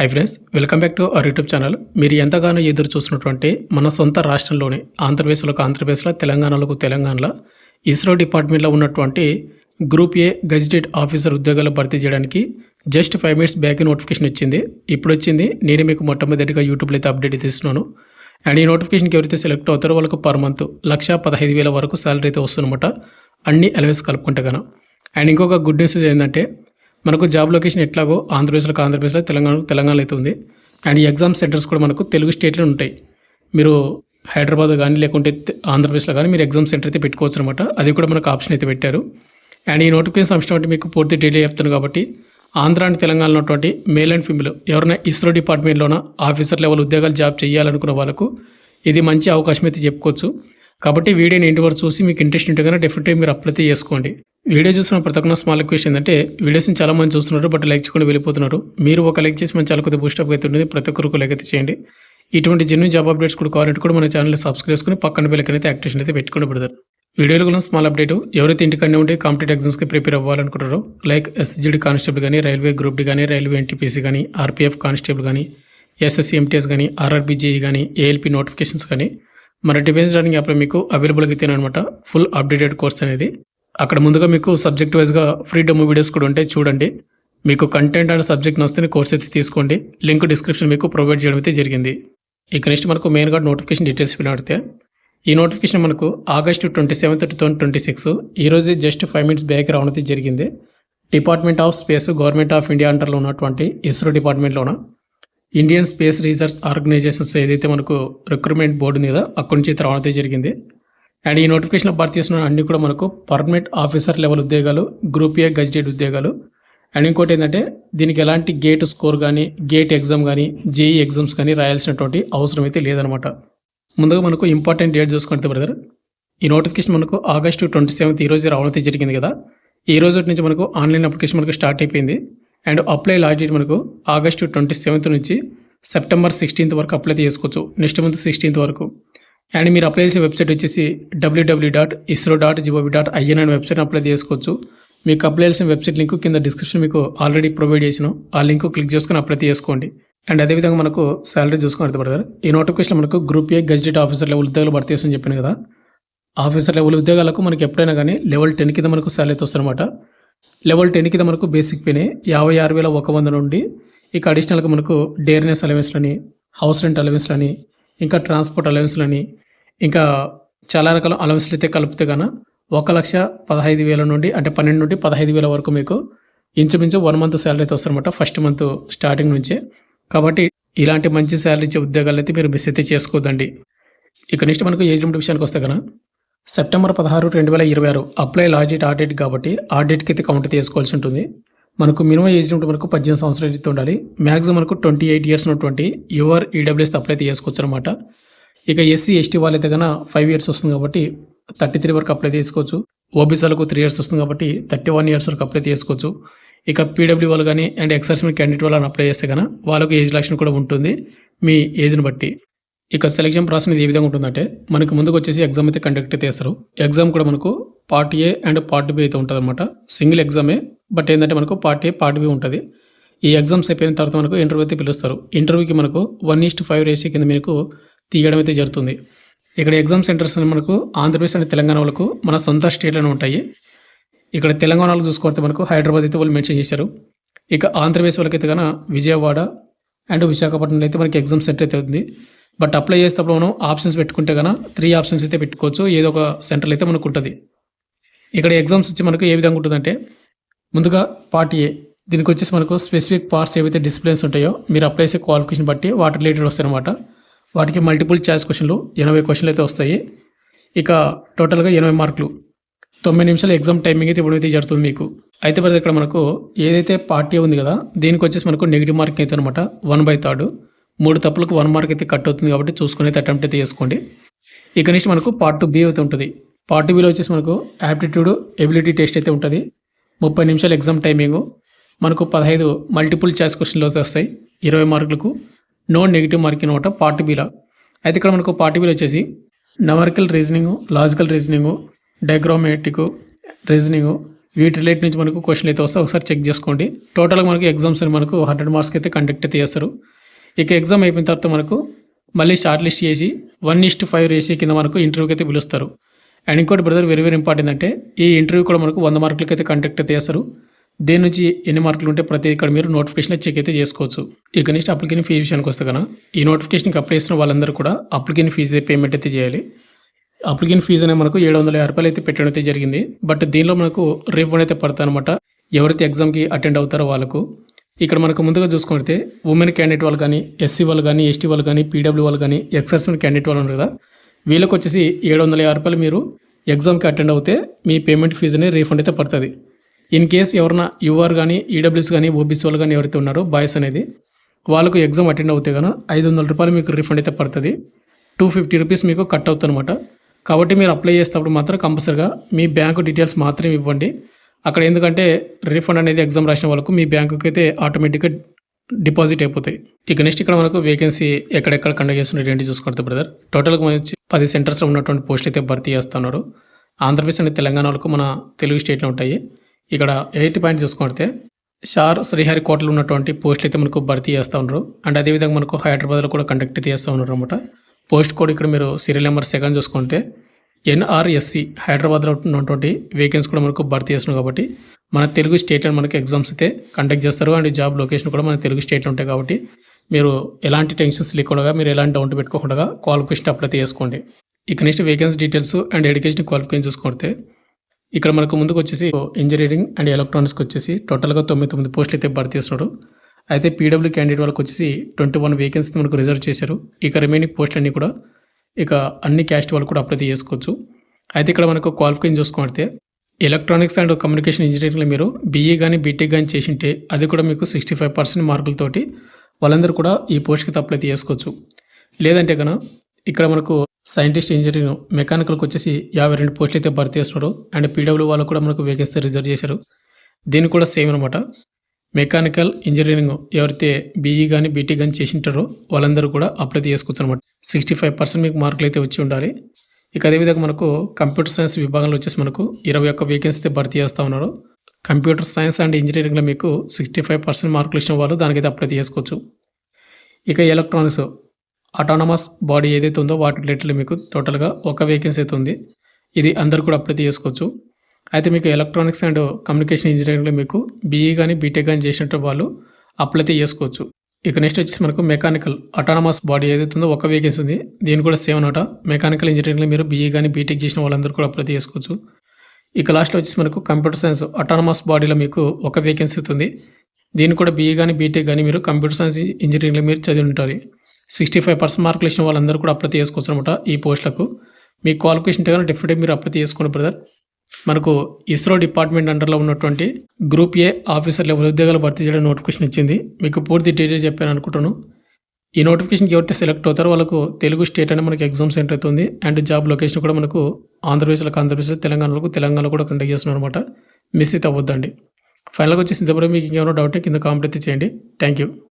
Hi friends, welcome back to our YouTube channel. మీరు ఎంతగానో ఎదురు చూసినటువంటి మన సొంత రాష్ట్రంలోనే ఆంధ్రప్రదేశ్లో తెలంగాణలో ఇస్రో డిపార్ట్మెంట్లో ఉన్నటువంటి గ్రూప్ ఏ గెజిటెడ్ ఆఫీసర్ ఉద్యోగాలు భర్తీ చేయడానికి జస్ట్ 5 minutes బ్యాక్ నోటిఫికేషన్ వచ్చింది. ఇప్పుడు వచ్చింది. నేను మీకు మొట్టమొదటిగా యూట్యూబ్లో అయితే అప్డేట్ ఇస్తున్నాను. అండ్ ఈ నోటిఫికేషన్కి ఎవరైతే సెలెక్ట్ అవుతారో వాళ్ళకు పర్ మంత్ 1,15,000 వరకు శాలరీ అయితే వస్తుందన్నమాట, అన్ని అలవెన్స్ కలుపుకుంటే కనుక. అండ్ ఇంకొక గుడ్ న్యూస్ ఏంటంటే మనకు జాబ్ లొకేషన్ ఎట్లాగో ఆంధ్రప్రదేశ్లో తెలంగాణలో అయితే ఉంది. అండ్ ఈ ఎగ్జామ్ సెంటర్స్ కూడా మనకు తెలుగు స్టేట్లో ఉంటాయి. మీరు హైదరాబాద్ కానీ లేకుంటే ఆంధ్రప్రదేశ్లో కానీ మీరు ఎగ్జామ్ సెంటర్ అయితే పెట్టుకోవచ్చు అనమాట. అది కూడా మనకు ఆప్షన్ అయితే పెట్టారు. అండ్ ఈ నోటిఫికేషన్ అంశం అంటే మీకు పూర్తి డీటెయిల్ చెప్తాను కాబట్టి ఆంధ్ర అండ్ తెలంగాణలో ఉన్నటువంటి మేల్ అండ్ ఫీమేల్ ఎవరైనా ఇస్రో డిపార్ట్మెంట్లోన ఆఫీసర్ లెవెల్ ఉద్యోగాలు జాబ్ చేయాలనుకున్న వాళ్ళకు ఇది మంచి అవకాశం అయితే చెప్పుకోవచ్చు. కాబట్టి వీడియోని ఇంటి వరకు చూసి మీకు ఇంట్రెస్ట్ ఉంటే కనుక డెఫినెట్గా మీరు అప్లై చేసుకోండి. వీడియో చూసిన ప్రతి ఒక్క స్మాల్ రిక్వెస్ట్ ఏంటంటే వీడియోస్ని చాలా మంది చూస్తున్నారు, బట్ లైక్ చేయకుండా వెళ్ళిపోతున్నారు. మీరు ఒక లైక్ చేసి మన చాలా కొద్దిగా బూస్టప్ అయితే ఉంటుంది. ప్రతి ఒక్కరికి లైక్ అయితే చేయండి. ఇటువంటి జెన్యూన్ జాబ్ అప్డేట్స్ కూడా కావాలంటే కూడా మన ఛానల్ని సబ్స్క్రైబ్ చేసుకుని పక్కన బెల్ అయితే యాక్టివేషన్ అయితే పెట్టుకుని పెడతారు. వీడియోలో కూడా స్మాల్ అప్డేట్, ఎవరైతే ఇంటికన్నా ఉంటే కాంపిటేటివ్ ఎగ్జామ్స్కి ప్రిపేర్ అవ్వాలనుకుంటారో లైక్ ఎస్జిడి కానిస్టేబుల్ కానీ, రైల్వే గ్రూప్ డి కానీ, రైల్వే ఎన్టీపీసీ కానీ, ఆర్పీఎఫ్ కానిస్టేబుల్ కానీ, ఎస్ఎస్సి ఎంటీఎస్ కానీ, ఆర్ఆర్బీజేఈ కానీ, ఏఎల్పీ నోటిఫికేషన్స్ కానీ మన డిఫెన్స్ లెర్నింగ్ యాప్లో మీకు అవైలబుల్గా అయితే అనమాట ఫుల్ అప్డేటెడ్ కోర్స్ అనేది. అక్కడ ముందుగా మీకు సబ్జెక్ట్ వైజ్గా ఫ్రీ డెమో వీడియోస్ కూడా ఉంటాయి, చూడండి. మీకు కంటెంట్ అండ్ సబ్జెక్ట్ నచ్చితే కోర్స్ అయితే తీసుకోండి. లింక్ డిస్క్రిప్షన్ మీకు ప్రొవైడ్ చేయడం అయితే జరిగింది. ఇక నెక్స్ట్ మనకు మెయిన్గా నోటిఫికేషన్ డీటెయిల్స్ వినడితే ఈ నోటిఫికేషన్ మనకు August 27, 2026 ఈరోజు జస్ట్ 5 minutes బ్యాక్ రావడం అయితే జరిగింది. Department of space government of India అండర్లో ఉన్నటువంటి ఇస్రో డిపార్ట్మెంట్లోన ఇండియన్ స్పేస్ రీసెర్చ్ ఆర్గనైజేషన్స్ ఏదైతే మనకు రిక్రూట్మెంట్ బోర్డు ఉంది కదా, అక్కడి నుంచి అయితే రావడం జరిగింది. అండ్ ఈ నోటిఫికేషన్ భర్తీ చేసిన అన్ని కూడా మనకు పర్మనెంట్ ఆఫీసర్ లెవెల్ ఉద్యోగాలు, గ్రూప్ ఏ గెజిటెడ్ ఉద్యోగాలు. అండ్ ఇంకోటి ఏంటంటే దీనికి ఎలాంటి గేట్ స్కోర్ కానీ, గేట్ ఎగ్జామ్ కానీ, జేఈ ఎగ్జామ్స్ కానీ రాయాల్సినటువంటి అవసరం అయితే లేదనమాట. ముందుగా మనకు ఇంపార్టెంట్ డేట్ చూసుకుంటే బ్రదర్, ఈ నోటిఫికేషన్ మనకు August 27 ఈరోజు రావడం జరిగింది కదా. ఈ రోజు నుంచి మనకు ఆన్లైన్ అప్లికేషన్ మనకు స్టార్ట్ అయిపోయింది. అండ్ అప్లై లాస్ట్ డేట్ మనకు August 27 నుంచి September 16 వరకు అప్లై చేసుకోవచ్చు, నెక్స్ట్ మంత్ 16 వరకు. అండ్ మీరు అప్లై చేసే వెబ్సైట్ వచ్చేసి www.isro.gov.in అనే వెబ్సైట్ అప్లై చేసుకోవచ్చు. మీకు అప్లై చేసిన వెబ్సైట్ లింక్ కింద డిస్క్రిప్షన్ మీకు ఆల్రెడీ ప్రొవైడ్ చేసినాం, ఆ లింక్ క్లిక్ చేసుకుని అప్లై చేసుకోండి. అండ్ అదేవిధంగా మనకు శాలరీ చూసుకుని బ్రదర్, ఈ నోటిఫికేషన్ మనకు group A gazetted officer level ఉద్యోగాలు భర్తీ చేస్తామని చెప్పాను కదా. ఆఫీసర్ లెవెల్ ఉద్యోగాలకు మనకి ఎప్పుడైనా కానీ లెవెల్ 10 కింద మనకు శాలరీ వస్తుందన్నమాట. లెవెల్ 10 కింద మనకు బేసిక్ పేనే 56,100 నుండి ఇక అడిషనల్గా మనకు డేర్నెస్ అలవెన్స్లని, హౌస్ రెంట్ అలవెన్స్లని, ఇంకా ట్రాన్స్పోర్ట్ అలవెన్స్లని, ఇంకా చాలా రకాల అలవెన్స్లు అయితే కలిపితే కన్నా 1,15,000 నుండి అంటే 12 నుండి 15,000 వరకు మీకు ఇంచుమించు 1 month శాలరీ అయితే వస్తుందన్నమాట, ఫస్ట్ మంత్ స్టార్టింగ్ నుంచే. కాబట్టి ఇలాంటి మంచి శాలరీ ఇచ్చే ఉద్యోగాలు అయితే మీరు మిస్ అయితే చేసుకోవద్దండి. ఇక నెక్స్ట్ మనకు ఏజ్ లిమిట్ విషయానికి వస్తే కన్నా September 16, 2026 అప్లై లాస్ట్ డేట్ ఆ డేట్ కాబట్టి ఆ డేట్కి అయితే కౌంట్ చేసుకోవాల్సి ఉంటుంది. మనకు మినిమం ఏజ్ లిమిట్ మనకు 18 సంవత్సరాలు అయితే ఉండాలి. మ్యాక్సిమం మనకు 28 years ఉన్నటువంటి యువర్ ఈడబ్ల్యూఎస్ అప్లై అయితే చేసుకోవచ్చు అనమాట. ఇక ఎస్సీ ఎస్టీ వాళ్ళైతే కన్నా 5 years వస్తుంది కాబట్టి 33 వరకు అప్లై చేసుకోవచ్చు. ఓబీసీలకు 3 years వస్తుంది కాబట్టి 31 years వరకు అప్లై చేసుకోవచ్చు. ఇక పీడబ్ల్యూ వాళ్ళు కానీ అండ్ ఎక్సర్సైజ్ క్యాండిడేట్ వాళ్ళని అప్లై చేస్తే కన్నా వాళ్ళకు ఏజ్ రిలాక్షన్ కూడా ఉంటుంది మీ ఏజ్ని బట్టి. ఇక సెలెక్షన్ ప్రాసెస్ ఏ విధంగా ఉంటుందంటే మనకు ముందుకు వచ్చేసి ఎగ్జామ్ అయితే కండక్ట్ అయితే చేస్తారు. ఎగ్జామ్ కూడా మనకు part A and part B అయితే ఉంటుంది అనమాట. సింగిల్ ఎగ్జామే, బట్ ఏంటంటే మనకు పార్ట్ ఏ పార్ట్ బి ఉంటుంది. ఈ ఎగ్జామ్స్ అయిపోయిన తర్వాత మనకు ఇంటర్వ్యూ అయితే పిలుస్తారు. ఇంటర్వ్యూకి మనకు 1:5 రేషియో కింద మీకు తీయడం అయితే జరుగుతుంది. ఇక్కడ ఎగ్జామ్ సెంటర్స్ మనకు ఆంధ్రప్రదేశ్ అండ్ తెలంగాణ వాళ్ళకు మన సొంత స్టేట్లోనే ఉంటాయి. ఇక్కడ తెలంగాణలో చూసుకుంటే మనకు హైదరాబాద్ అయితే వాళ్ళు మెన్షన్ చేశారు. ఇక ఆంధ్రప్రదేశ్ వాళ్ళకైతే కన్నా విజయవాడ అండ్ విశాఖపట్నంలో అయితే మనకి ఎగ్జామ్ సెంటర్ అయితే ఉంది. బట్ అప్లై చేసేటప్పుడు మనం ఆప్షన్స్ పెట్టుకుంటే కన్నా 3 options అయితే పెట్టుకోవచ్చు, ఏదో ఒక సెంటర్ అయితే మనకు ఉంటుంది. ఇక్కడ ఎగ్జామ్స్ వచ్చి మనకు ఏ విధంగా ఉంటుందంటే ముందుగా పార్ట్ ఏ, దీనికి వచ్చేసి మనకు స్పెసిఫిక్ పార్ట్స్ ఏవైతే డిసిప్లిన్స్ ఉంటాయో మీరు అప్లై చేసే క్వాలిఫికేషన్ బట్టి వాటి రిలేటెడ్ వస్తాయి అనమాట. వాటికి మల్టిపుల్ చాయిస్ క్వశ్చన్లు 80 questions అయితే వస్తాయి. ఇక టోటల్గా 80 మార్కులు, 90 నిమిషాలు ఎగ్జామ్ టైమింగ్ అయితే ఇవ్వడం అయితే జరుగుతుంది మీకు. అయితే మరి ఇక్కడ మనకు ఏదైతే పార్ట్ ఏ ఉంది కదా, దీనికి వచ్చేసి మనకు నెగిటివ్ మార్కింగ్ అయితే అనమాట 1/3. 3 తప్పులకు 1 mark అయితే కట్ అవుతుంది కాబట్టి చూసుకుని అయితే అటెంప్ట్ అయితే చేసుకోండి. ఇక నెక్స్ట్ మనకు పార్ట్ బి అయితే ఉంటుంది. పార్ట్ బిలో వచ్చేసి మనకు యాప్టిట్యూడ్ ఎబిలిటీ టెస్ట్ అయితే ఉంటుంది. 30 నిమిషాలు ఎగ్జామ్ టైమింగు, మనకు 15 మల్టిపుల్ చాయిస్ క్వశ్చన్లు అయితే వస్తాయి 20 మార్కులకు, నో నెగిటివ్ మార్కింగ్ అనమాట పార్ట్ బిలో. అయితే ఇక్కడ మనకు పార్ట్ బిలో వచ్చేసి numerical reasoning, logical reasoning, diagrammatic reasoning, వీటి రిలేట్ నుంచి మనకు క్వశ్చన్ అయితే వస్తే ఒకసారి చెక్ చేసుకోండి. టోటల్గా మనకు ఎగ్జామ్స్ అని మనకు 100 మార్క్స్కి అయితే కండక్ట్ అయితే చేస్తారు. ఇక ఎగ్జామ్ అయిపోయిన తర్వాత మనకు మళ్ళీ షార్ట్ లిస్ట్ చేసి 1:5 రేషియో కింద మనకు ఇంటర్వ్యూకి అయితే పిలుస్తారు. అండ్ ఇంకోటి బ్రదర్ వెరీ వెరీ ఇంపార్టెంట్ అంటే ఈ ఇంటర్వ్యూ కూడా మనకు 100 మార్కులకి అయితే కండక్ట్ అయితే చేస్తారు. దేని నుంచి ఎన్ని మార్కులు ఉంటే ప్రతి ఇక్కడ మీరు నోటిఫికేషన్ చెక్ అయితే చేసుకోవచ్చు. ఇక నెక్స్ట్ అప్లికేషన్ ఫీజు విషయానికి వస్తే కన్నా ఈ నోటిఫికేషన్కి అప్లై చేసిన వాళ్ళందరూ కూడా అప్లికేషన్ ఫీజు అయితే పేమెంట్ అయితే చేయాలి. అప్లికేషన్ ఫీజు అనేది మనకు 750 రూపాయలు అయితే పెట్టడం అయితే జరిగింది. బట్ దీనిలో మనకు రీఫండ్ అయితే పడతాయి అనమాట. ఎవరైతే ఎగ్జామ్కి అటెండ్ అవుతారో వాళ్ళకు. ఇక్కడ మనకు ముందుగా చూసుకుంటే ఉమెన్ క్యాండిడేట్ వాళ్ళు కానీ, ఎస్సీ వాళ్ళు కానీ, ఎస్టీ వాళ్ళు కానీ, పీడబ్ల్యూ వాళ్ళు కానీ, ఎక్సర్సన్ క్యాండిడేట్ వాళ్ళు ఉన్నారు కదా, వీళ్ళకి వచ్చేసి 750 రూపాయలు మీరు ఎగ్జామ్కి అటెండ్ అవుతే మీ పేమెంట్ ఫీజు అనేది రీఫండ్ అయితే పడుతుంది. ఇన్ కేస్ ఎవరైనా యూఆర్ కానీ, ఈడబ్ల్యూఎస్ కానీ, ఓబీసీ వాళ్ళు కానీ ఎవరైతే ఉన్నారో బాయ్స్ అనేది వాళ్ళకు ఎగ్జామ్ అటెండ్ అవుతే కన్నా 500 రూపాయలు మీకు రీఫండ్ అయితే పడుతుంది. 250 రూపీస్ మీకు కట్ అవుతుంది అనమాట. కాబట్టి మీరు అప్లై చేసేటప్పుడు మాత్రం కంపల్సరిగా మీ బ్యాంకు డీటెయిల్స్ మాత్రమే ఇవ్వండి. అక్కడ ఎందుకంటే రీఫండ్ అనేది ఎగ్జామ్ రాసిన వాళ్ళకు మీ బ్యాంకుకి అయితే ఆటోమేటిక్గా డిపాజిట్ అయిపోతాయి. ఇక నెక్స్ట్ ఇక్కడ మనకు వేకెన్సీ ఎక్కడెక్కడ కండక్ట్ చేస్తున్నారు ఏంటి చూసుకుంటే బ్రదర్ టోటల్గా మనకి 10 సెంటర్స్లో ఉన్నటువంటి పోస్టులు అయితే భర్తీ చేస్తున్నారు. ఆంధ్రప్రదేశ్ అనేది తెలంగాణ వరకు మన తెలుగు స్టేట్లో ఉంటాయి. ఇక్కడ 8 పాయింట్ చూసుకుంటే శ్రీహరికోటలో ఉన్నటువంటి పోస్టులు అయితే మనకు భర్తీ చేస్తూ ఉన్నారు. అండ్ అదేవిధంగా మనకు హైదరాబాద్లో కూడా కండక్ట్ అయితే చేస్తూ ఉన్నారు అనమాట. పోస్ట్ కోడ్ ఇక్కడ మీరు సీరియల్ నెంబర్ 2 చూసుకుంటే NRSC హైదరాబాద్లో ఉన్నటువంటి వేకెన్సీ కూడా మనకు భర్తీ చేస్తున్నాం. కాబట్టి మన తెలుగు స్టేట్లో మనకి ఎగ్జామ్స్ అయితే కండక్ట్ చేస్తారు. అండ్ జాబ్ లొకేషన్ కూడా మన తెలుగు స్టేట్లో ఉంటాయి. కాబట్టి మీరు ఎలాంటి టెన్షన్స్ లేకుండా, మీరు ఎలాంటి డౌట్ పెట్టుకోకుండా క్వాలిఫికేషన్ అప్లై చేసుకోండి. ఇక next vacancy details and education qualification చూసుకుంటే ఇక్కడ మనకు ముందుకు వచ్చేసి ఇంజనీరింగ్ అండ్ ఎలక్ట్రానిక్స్కి వచ్చేసి టోటల్గా 99 పోస్టులు అయితే భర్తీ చేస్తున్నారు. అయితే పీడబ్ల్యూ క్యాండిడేట్ వాళ్ళకి వచ్చేసి 21 వేకెన్సీ మనకు రిజర్వ్ చేశారు. ఇక రిమైనింగ్ పోస్టులన్నీ కూడా ఇక అన్ని క్యాస్ట్ వాళ్ళు కూడా అప్లై చేసుకోవచ్చు. అయితే ఇక్కడ మనకు క్వాలిఫికేషన్ చూసుకుంటే ఎలక్ట్రానిక్స్ అండ్ కమ్యూనికేషన్ ఇంజనీరింగ్లో మీరు BE కానీ బీటెక్ కానీ చేసింటే అది కూడా మీకు 65% మార్కులతోటి వాళ్ళందరూ కూడా ఈ పోస్ట్కి అప్లై చేసుకోవచ్చు. లేదంటే కనుక ఇక్కడ మనకు సైంటిస్ట్ ఇంజనీరింగ్ మెకానికల్కి వచ్చేసి 52 పోస్టులు అయితే భర్తీ చేస్తున్నారు. అండ్ పీడబ్ల్యూ వాళ్ళు కూడా మనకు వేకెన్సీ రిజర్వ్ చేశారు. దీన్ని కూడా సేమ్ అనమాట. మెకానికల్ ఇంజనీరింగ్ ఎవరైతే BE కానీ బీటెక్ కానీ చేసింటారో వాళ్ళందరూ కూడా అప్లై చేసుకోవచ్చు అనమాట. 65% మీకు మార్కులు అయితే వచ్చి ఉండాలి. ఇక అదేవిధంగా మనకు కంప్యూటర్ సైన్స్ విభాగంలో వచ్చేసి మనకు 21 వేకెన్సీ అయితే భర్తీ చేస్తూ ఉన్నారు. కంప్యూటర్ సైన్స్ అండ్ ఇంజనీరింగ్లో మీకు 65% మార్కులు ఇచ్చిన వాళ్ళు దానికైతే అప్లై చేసుకోవచ్చు. ఇక ఎలక్ట్రానిక్స్ ఆటోనమస్ బాడీ ఏదైతే ఉందో వాటి రిలేటెడ్ మీకు టోటల్గా 1 వేకెన్సీ అయితే ఉంది. ఇది అందరు కూడా అప్లై చేసుకోవచ్చు. అయితే మీకు ఎలక్ట్రానిక్స్ అండ్ కమ్యూనికేషన్ ఇంజనీరింగ్లో మీకు BE కానీ బీటెక్ కానీ చేసినట్టు వాళ్ళు అప్లై చేసుకోవచ్చు. ఇక నెక్స్ట్ వచ్చేసి మనకు మెకానికల్ ఆటోనమస్ బాడీ ఏదైతే ఉందో 1 వేకెన్సీ ఉంది. దీని కూడా సేమ్ అనమాట. మెకానికల్ ఇంజనీరింగ్లో మీరు BE కానీ బీటెక్ చేసిన వాళ్ళందరూ కూడా అప్లై చేసుకోవచ్చు. ఇక లాస్ట్లో వచ్చేసి మనకు కంప్యూటర్ సైన్స్ ఆటోనమస్ బాడీలో మీకు 1 వేకెన్సీ ఉంది. దీన్ని కూడా BE కానీ బీటెక్ కానీ మీరు కంప్యూటర్ సైన్స్ ఇంజనీరింగ్లో మీరు చదివి ఉంటారు. 65% మార్కులు ఇచ్చిన వాళ్ళందరూ కూడా అప్లై చేసుకోవచ్చు అనమాట. ఈ పోస్టులకు మీ క్వాలిఫికేషన్ కానీ డెఫినెట్గా మీరు అప్లై చేసుకోండి బ్రదర్. మనకు ఇస్రో డిపార్ట్మెంట్ అండర్లో ఉన్నటువంటి గ్రూప్ A ఆఫీసర్ లెవెల్ ఉద్యోగాలు భర్తీ చేయడం నోటిఫికేషన్ ఇచ్చింది. మీకు పూర్తి డీటెయిల్ చెప్పాను అనుకుంటాను. ఈ నోటిఫికేషన్కి ఎవరైతే సెలెక్ట్ అవుతారో వాళ్ళకు తెలుగు స్టేట్ అని మనకి ఎగ్జామ్ సెంటర్ అవుతుంది. అండ్ జాబ్ లొకేషన్ కూడా మనకు ఆంధ్రప్రదేశ్, తెలంగాణలో కూడా కండక్ట్ చేస్తున్నారు అనమాట. మిస్ అయితే అవ్వద్దండి. ఫైనల్గా వచ్చేసి ఇంతవరకు మీకు ఇంకేమైనా డౌట్ కింద కామెంట్ అయితే చేయండి. Thank you.